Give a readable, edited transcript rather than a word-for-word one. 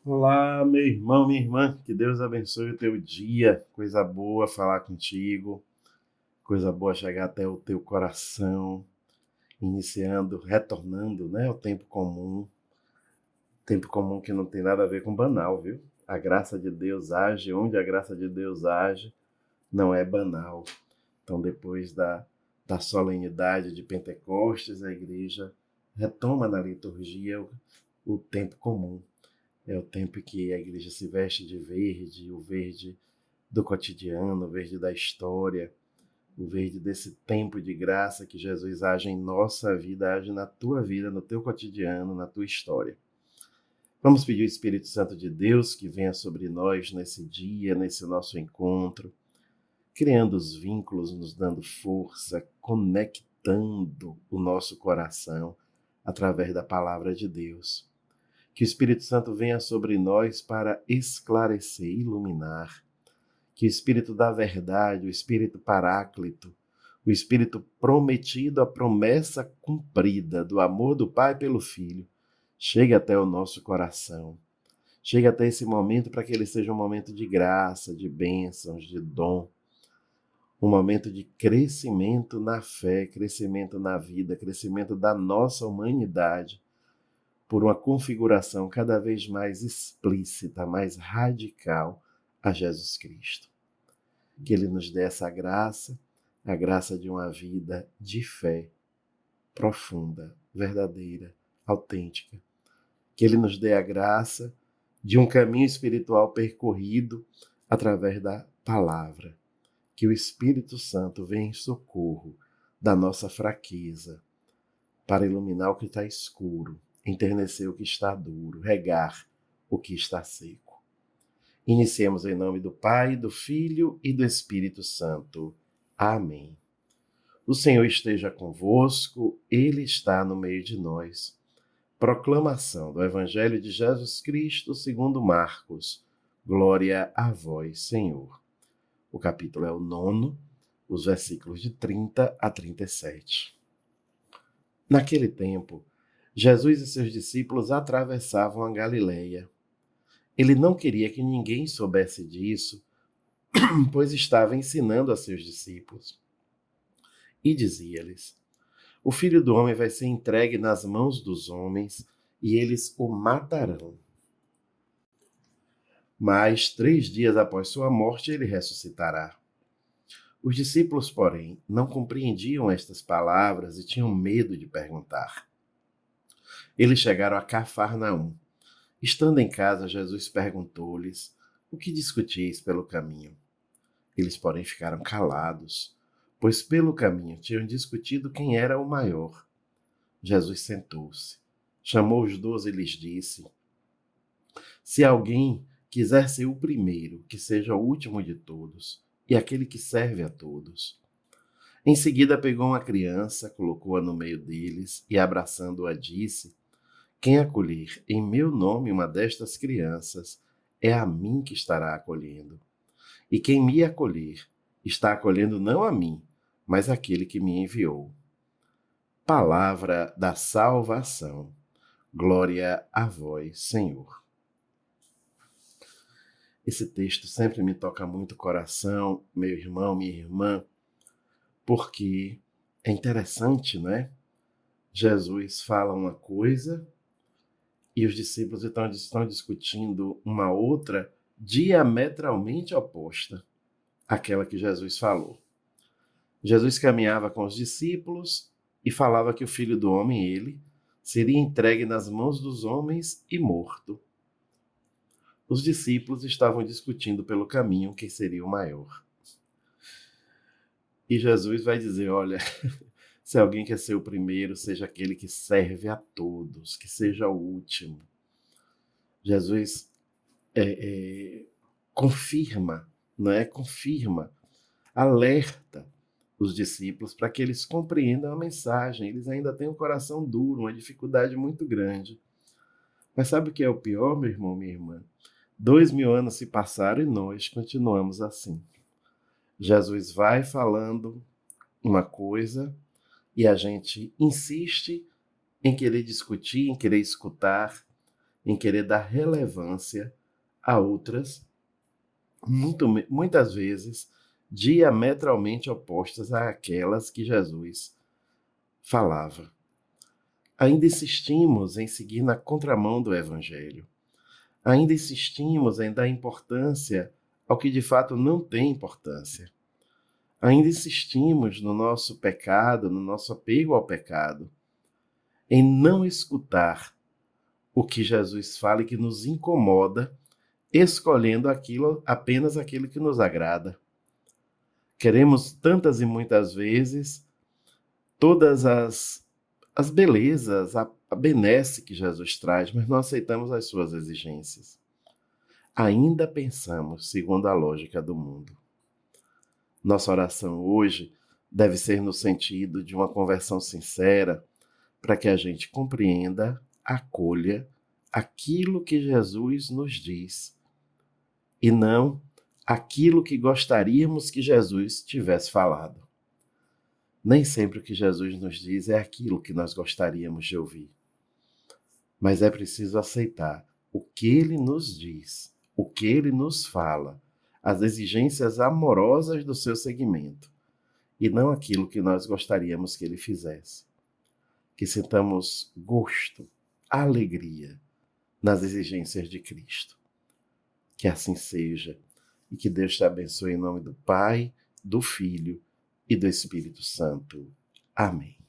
Olá, meu irmão, minha irmã, que Deus abençoe o teu dia. Coisa boa falar contigo, coisa boa chegar até o teu coração, iniciando, retornando, né, ao tempo comum que não tem nada a ver com banal, viu? A graça de Deus age, onde a graça de Deus age, não é banal. Então, depois da solenidade de Pentecostes, a igreja retoma na liturgia o tempo comum. É o tempo em que a igreja se veste de verde, o verde do cotidiano, o verde da história, o verde desse tempo de graça que Jesus age em nossa vida, age na tua vida, no teu cotidiano, na tua história. Vamos pedir o Espírito Santo de Deus que venha sobre nós nesse dia, nesse nosso encontro, criando os vínculos, nos dando força, conectando o nosso coração através da palavra de Deus. Que o Espírito Santo venha sobre nós para esclarecer, iluminar. Que o Espírito da verdade, o Espírito Paráclito, o Espírito prometido, a promessa cumprida do amor do Pai pelo Filho, chegue até o nosso coração. Chegue até esse momento para que ele seja um momento de graça, de bênçãos, de dom. Um momento de crescimento na fé, crescimento na vida, crescimento da nossa humanidade, por uma configuração cada vez mais explícita, mais radical a Jesus Cristo. Que Ele nos dê essa graça, a graça de uma vida de fé profunda, verdadeira, autêntica. Que Ele nos dê a graça de um caminho espiritual percorrido através da palavra. Que o Espírito Santo venha em socorro da nossa fraqueza, para iluminar o que está escuro, enternecer o que está duro, regar o que está seco. Iniciemos em nome do Pai, do Filho e do Espírito Santo. Amém. O Senhor esteja convosco, Ele está no meio de nós. Proclamação do Evangelho de Jesus Cristo segundo Marcos. Glória a vós, Senhor. O capítulo é o 9, os versículos de 30 a 37. Naquele tempo, Jesus e seus discípulos atravessavam a Galileia. Ele não queria que ninguém soubesse disso, pois estava ensinando a seus discípulos. E dizia-lhes: O Filho do Homem vai ser entregue nas mãos dos homens e eles o matarão. Mas 3 dias após sua morte ele ressuscitará. Os discípulos, porém, não compreendiam estas palavras e tinham medo de perguntar. Eles chegaram a Cafarnaum. Estando em casa, Jesus perguntou-lhes: O que discutis pelo caminho? Eles, porém, ficaram calados, pois pelo caminho tinham discutido quem era o maior. Jesus sentou-se, chamou os 12 e lhes disse: Se alguém quiser ser o primeiro, que seja o último de todos, e aquele que serve a todos. Em seguida pegou uma criança, colocou-a no meio deles e, abraçando-a, disse: Quem acolher em meu nome uma destas crianças, é a mim que estará acolhendo. E quem me acolher, está acolhendo não a mim, mas aquele que me enviou. Palavra da salvação. Glória a vós, Senhor. Esse texto sempre me toca muito o coração, meu irmão, minha irmã, porque é interessante, né? Jesus fala uma coisa e os discípulos estão discutindo uma outra diametralmente oposta àquela que Jesus falou. Jesus caminhava com os discípulos e falava que o Filho do Homem, ele, seria entregue nas mãos dos homens e morto. Os discípulos estavam discutindo pelo caminho quem seria o maior. E Jesus vai dizer, olha, se alguém quer ser o primeiro, seja aquele que serve a todos, que seja o último. Jesus confirma, não é? Confirma, alerta os discípulos para que eles compreendam a mensagem. Eles ainda têm um coração duro, uma dificuldade muito grande. Mas sabe o que é o pior, meu irmão, minha irmã? 2000 anos se passaram e nós continuamos assim. Jesus vai falando uma coisa e a gente insiste em querer discutir, em querer escutar, em querer dar relevância a outras, muitas vezes, diametralmente opostas àquelas que Jesus falava. Ainda insistimos em seguir na contramão do Evangelho. Ainda insistimos em dar importância ao que de fato não tem importância. Ainda insistimos no nosso pecado, no nosso apego ao pecado, em não escutar o que Jesus fala e que nos incomoda, escolhendo apenas aquilo que nos agrada. Queremos tantas e muitas vezes todas as belezas, a benesse que Jesus traz, mas não aceitamos as suas exigências. Ainda pensamos segundo a lógica do mundo. Nossa oração hoje deve ser no sentido de uma conversão sincera, para que a gente compreenda, acolha aquilo que Jesus nos diz e não aquilo que gostaríamos que Jesus tivesse falado. Nem sempre o que Jesus nos diz é aquilo que nós gostaríamos de ouvir. Mas é preciso aceitar o que ele nos diz, o que ele nos fala, as exigências amorosas do seu seguimento, e não aquilo que nós gostaríamos que ele fizesse. Que sintamos gosto, alegria nas exigências de Cristo. Que assim seja, e que Deus te abençoe em nome do Pai, do Filho e do Espírito Santo. Amém.